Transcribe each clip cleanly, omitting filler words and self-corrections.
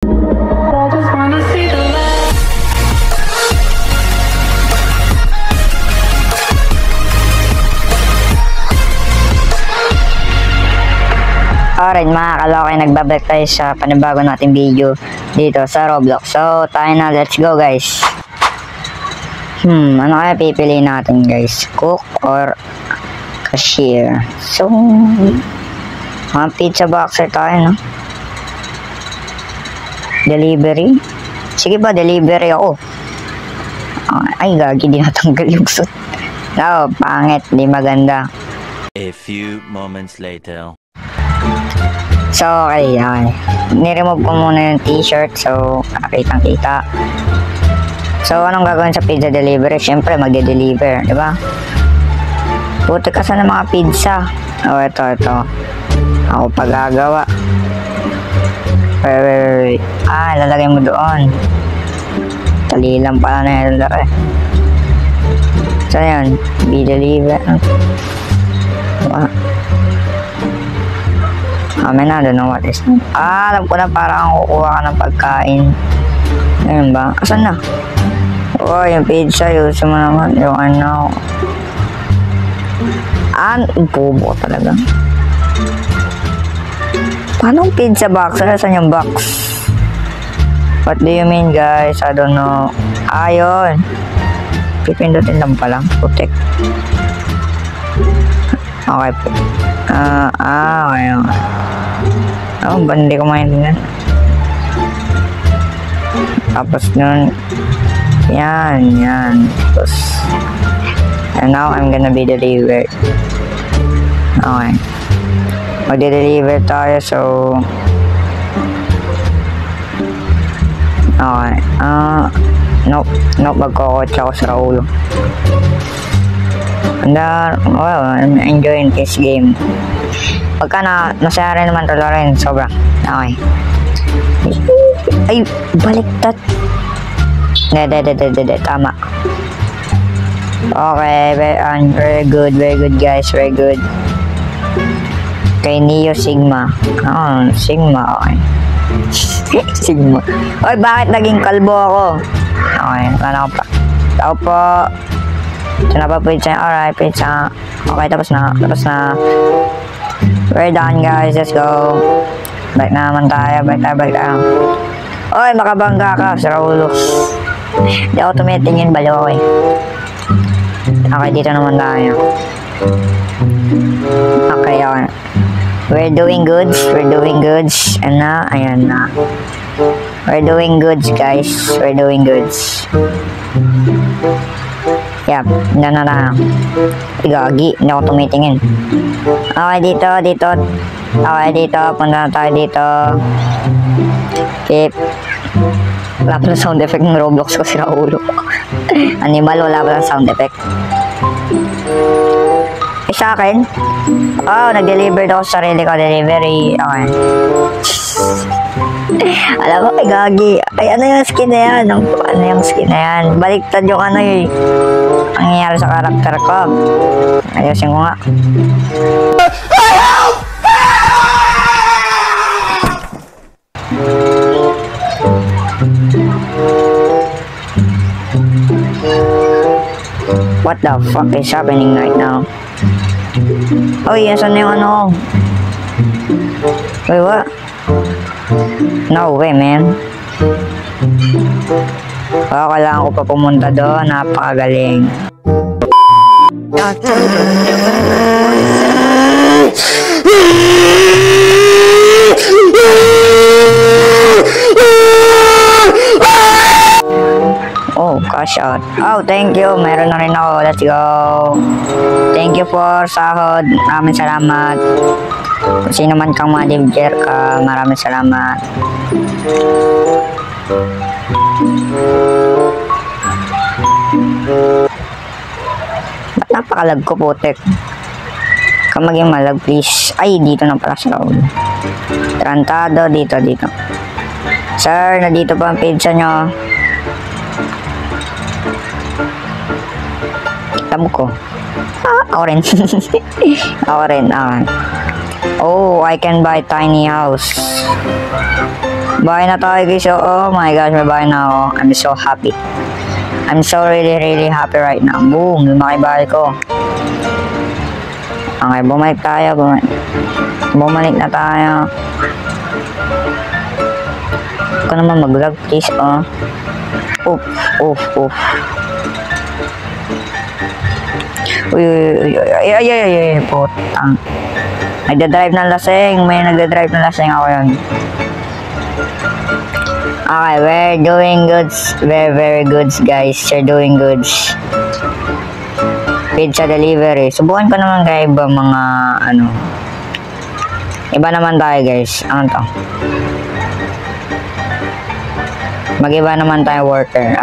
Alright mga kalokay, nagbabalik tayo sa panibago nating video dito sa Roblox. So tayo na, let's go guys. Ano kaya pipili natin guys? Cook or cashier? So mga pizza boxer tayo, no? Delivery? Sige ba, delivery ako. Ay gagi, di natanggal yung suit. No, pangit, di maganda. A few moments later. So, okay. Niremove ko muna yung t-shirt. So, kitang-kita. So, anong gagawin sa pizza delivery? Siyempre, magde-deliver. Diba? Puti ka sa ng mga pizza. Oh, ito. Ako pa gagawa. Wait. Lalagay mo doon. Tali lang pala na yung lalaki. So, yan. Be deliver. I don't know what is that. Alam ko na, parang kukuha ka ng pagkain. Ayun ba? Asan na? Oh, yung pizza, yuso mo naman. Yung ano. Bobo talaga. Paano yung pizza box? Saan yung box? What do you mean guys? I don't know. Ayun. Pipindutin lang palang. Putik. Okay po. Okay. Ba hindi ko maintindihan. Tapos nun, yan. Tapos, and now I'm gonna be delivered. Okay. Magde-deliver tayo, so, okay. Nope, magkakotsa ako sa ulo. Well, I'm enjoying this game. Pagka masaya rin naman talo rin, sobra. Okay. Ay, baliktad. Hindi, tama. Okay, very good guys, very good. Kay Neo Sigma. Sigma, okay. Sigma. Oy, bakit naging kalbo ako? Okay, wala ko pa. Tao po. Ito na pa pizza. Alright, pizza. Okay, tapos na. We're done guys, let's go. Balik na naman tayo. Oy, makabangga ka sa ulo. Hindi ako tumitingin, balo ako eh. Okay, dito naman tayo. Okay. We're doing goods. And na, ayan na. We're doing goods guys. Yep, na. Gagi, hindi ako tumitingin. Okay, dito. Okay, dito. Punta na tayo dito. Keep. Wala pa na sound effect ng Roblox ko, sira ulo. Animal, wala pa na sound effect. Sa akin? Oh, nag-deliver ako sa sarili ko. Delivery. Okay. Alam mo, gagi. Ay, ano yung skin na yan? Ano yung skin na yan? Baliktad yung ano yung nangyayari sa karakter ko. Ayusin ko nga. What the fuck is happening right now? Oh, yes, ano yung ano? Wait, what? No way, man. Kailangan ko pa pumunta doon. Napakagaling. Oh, cash out. Oh, thank you. Meron na rin ako. Let's go. Thank you for sahod. Maraming salamat. Kung sino man kang manager ka, maraming salamat. Ba't napakalag ko, putek? Kung maging malag, please. Ay, dito na pala sa ulo. Trantado, dito. Sir, nandito pa ang pizza nyo. Alam ko. Ako rin. Okay. Oh, I can buy tiny house. Bahay na tayo guys. Oh my gosh, may bahay na ako. I'm so happy. I'm so really happy right now. Boom, lumaki bahay ko. Okay, bumalik tayo. Bumalik na tayo. Huwag ka naman mag-lag, please, oh. Oof. Uy, putang. Nagdadrive ng lasing. May nagdadrive ng lasing ako yun. Okay, we're doing good. Very good, guys. You're doing good. Pizza delivery. Subukan ko naman kaya iba mga, iba naman tayo, guys. Ano to? Mag-iba naman tayo worker.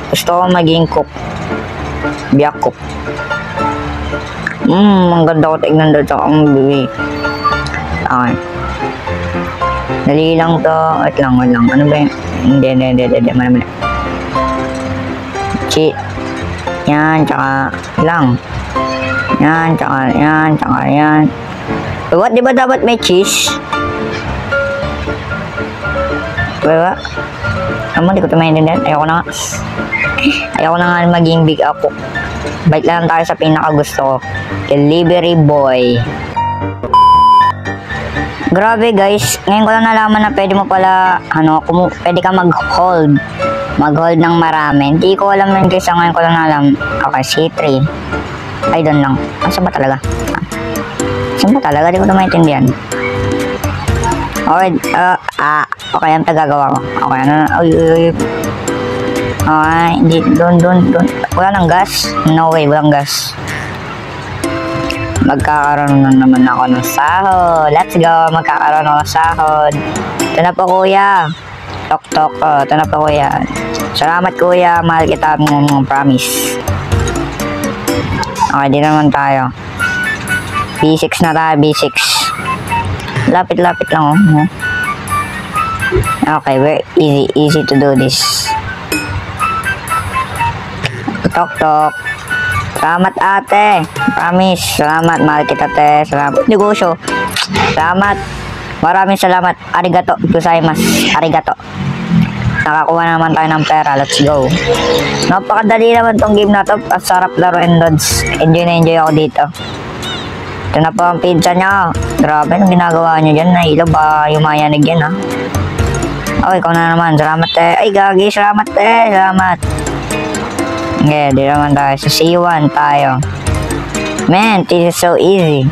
Gusto ko maging cook. Biyak cook. Ang ganda ko tignan doon sa akong bibi. Okay. Dali lang to. Wait lang. Ano ba yun? Hindi. Mali. Cheat. Yan, tsaka lang. Yan, tsaka yan. What? Di ba dapat may cheese? Diba? Di ko ito maintindihan. Ayoko na nga maging big ako. Balik lang tayo sa pinakagusto ko. Delivery boy. Grabe guys. Ngayon ko lang nalaman na pwede mo pala, pwede ka mag-hold. Mag-hold ng marami. Hindi ko alam yun guys. Ngayon ko lang nalaman. Okay, C3. Ay, doon lang. Saan ba talaga? Di ko ito maintindihan. Okay, okay, ang tagagawa ko. Okay, uy. Okay, hindi, doon. Wala nang gas? No way, walang gas. Magkakaroon na naman ako ng sahod. Let's go, magkakaroon ako ng sahod. Ito na po, kuya. Tok. Ito na po, kuya. Salamat, kuya. Mahal kita mo, promise. Okay, di naman tayo. B6 na tayo, B6. Lapit lang, oh. Okay, very easy to do this. Tok. Salamat, ate. Promise. Salamat, mahal kita, te. Salamat. Negosyo. Salamat. Maraming salamat. Arigato gozaimasu. Arigato. Nakakuha naman tayo ng pera. Let's go. Napakadali naman tong game na to. Ang sarap laruin, lods. Enjoy ako dito. Ito na po ang pizza niya. Grabe, anong ginagawa niyo dyan? Nahilo ba yumayanig yan, ha? Okay, ikaw na naman. Salamat, te. Ay, gagi. Salamat, te. Salamat. Okay, di naman tayo. Sa C1 tayo. Man, this is so easy.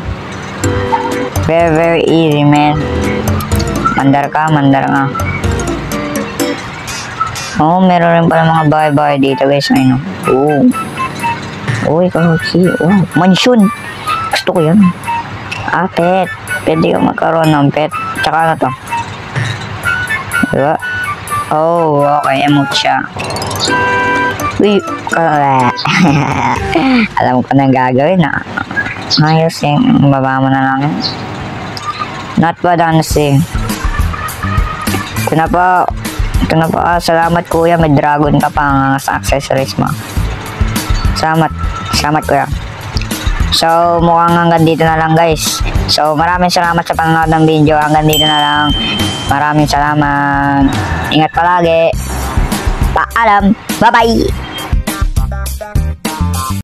Very easy, man. Mandar ka. Oh, meron rin pala mga bahay-bahay dito, guys. Ayun. Oh, ikaw. Oh, mansion. Gusto ko yan. Pet. Pwede ko magkaroon ng pet. Tsaka ano to? Diba? Oh, okay. Emote siya. Uy. Alam ko na gagawin, ha? Ayos yung baba mo na lang. Not bad, honestly. Ito na po. Salamat, kuya. May dragon ka pa sa accessories mo. Salamat, kuya. So, mukhang hanggang dito na lang, guys. So, maraming salamat sa panonood ng video. Hanggang dito na lang. Maraming salamat. Ingat palagi. Paalam. Bye-bye.